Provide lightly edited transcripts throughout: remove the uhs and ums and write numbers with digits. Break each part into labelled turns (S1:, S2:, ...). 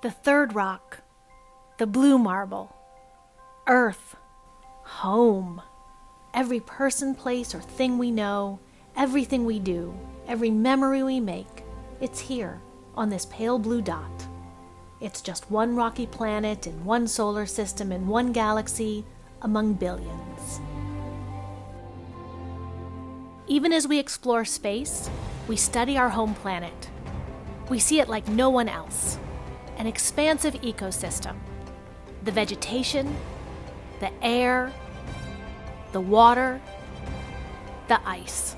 S1: The third rock, the blue marble, Earth, home. Every person, place, or thing we know, everything we do, every memory we make, it's here on this pale blue dot. It's just one rocky planet in one solar system in one galaxy among billions. Even as we explore space, we study our home planet. We see it like no one else. An expansive ecosystem. The vegetation, the air, the water, the ice.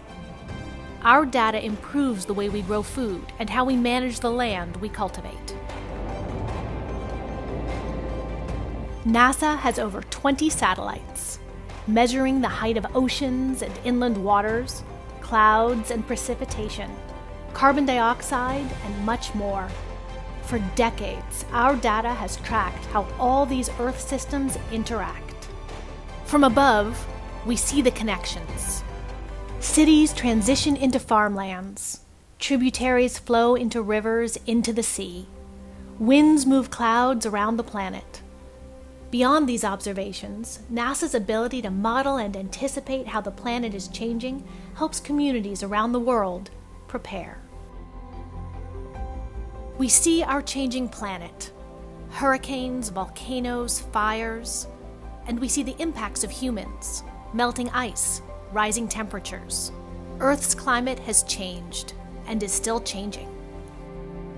S1: Our data improves the way we grow food and how we manage the land we cultivate. NASA has over 20 satellites, measuring the height of oceans and inland waters, clouds and precipitation, carbon dioxide, and much more. For decades, our data has tracked how all these Earth systems interact. From above, we see the connections. Cities transition into farmlands. Tributaries flow into rivers, into the sea. Winds move clouds around the planet. Beyond these observations, NASA's ability to model and anticipate how the planet is changing helps communities around the world prepare. We see our changing planet, hurricanes, volcanoes, fires, and we see the impacts of humans, melting ice, rising temperatures. Earth's climate has changed and is still changing.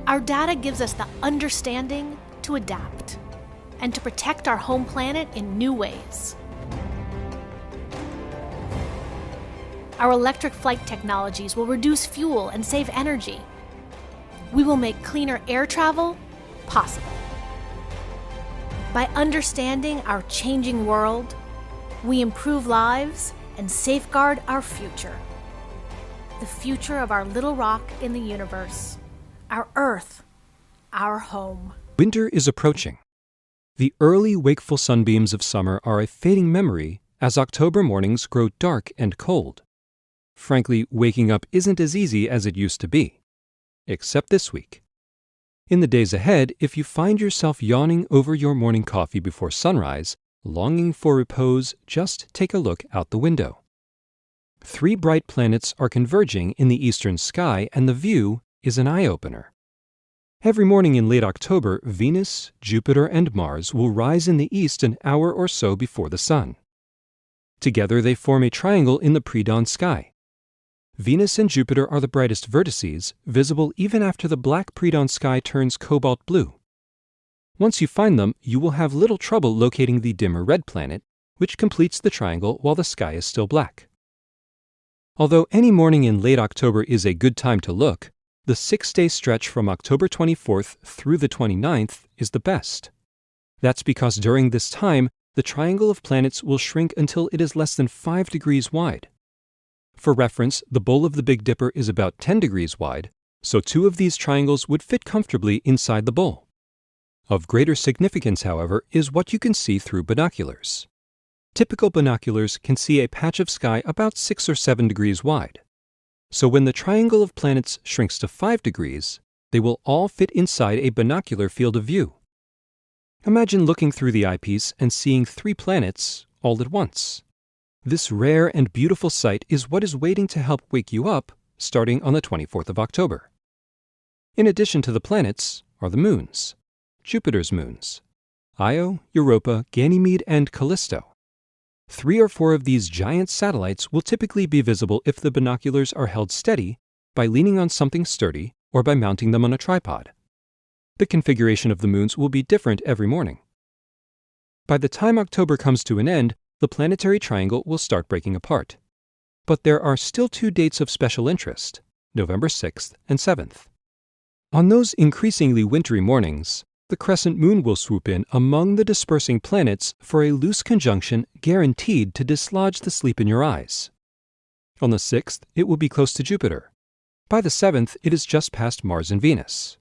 S1: Our data gives us the understanding to adapt and to protect our home planet in new ways. Our electric flight technologies will reduce fuel and save energy. We will make cleaner air travel possible. By understanding our changing world, we improve lives and safeguard our future. The future of our little rock in the universe, our Earth, our home.
S2: Winter is approaching. The early wakeful sunbeams of summer are a fading memory as October mornings grow dark and cold. Frankly, waking up isn't as easy as it used to be. Except this week. In the days ahead, if you find yourself yawning over your morning coffee before sunrise, longing for repose, just take a look out the window. 3 bright planets are converging in the eastern sky, and the view is an eye-opener. Every morning in late October, Venus, Jupiter, and Mars will rise in the east an hour or so before the sun. Together they form a triangle in the pre-dawn sky. Venus and Jupiter are the brightest vertices, visible even after the black pre-dawn sky turns cobalt blue. Once you find them, you will have little trouble locating the dimmer red planet, which completes the triangle while the sky is still black. Although any morning in late October is a good time to look, the 6-day stretch from October 24th through the 29th is the best. That's because during this time, the triangle of planets will shrink until it is less than 5 degrees wide. For reference, the bowl of the Big Dipper is about 10 degrees wide, so 2 of these triangles would fit comfortably inside the bowl. Of greater significance, however, is what you can see through binoculars. Typical binoculars can see a patch of sky about 6 or 7 degrees wide. So when the triangle of planets shrinks to 5 degrees, they will all fit inside a binocular field of view. Imagine looking through the eyepiece and seeing 3 planets all at once. This rare and beautiful sight is what is waiting to help wake you up starting on the 24th of October. In addition to the planets are the moons, Jupiter's moons, Io, Europa, Ganymede, and Callisto. 3 or 4 of these giant satellites will typically be visible if the binoculars are held steady by leaning on something sturdy or by mounting them on a tripod. The configuration of the moons will be different every morning. By the time October comes to an end, the planetary triangle will start breaking apart. But there are still 2 dates of special interest, November 6th and 7th. On those increasingly wintry mornings, the crescent moon will swoop in among the dispersing planets for a loose conjunction guaranteed to dislodge the sleep in your eyes. On the 6th, it will be close to Jupiter. By the 7th, it is just past Mars and Venus.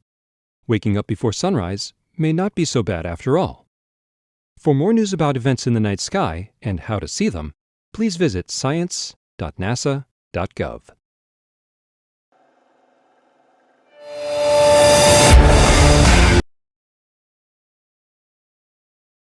S2: Waking up before sunrise may not be so bad after all. For more news about events in the night sky and how to see them, please visit science.nasa.gov.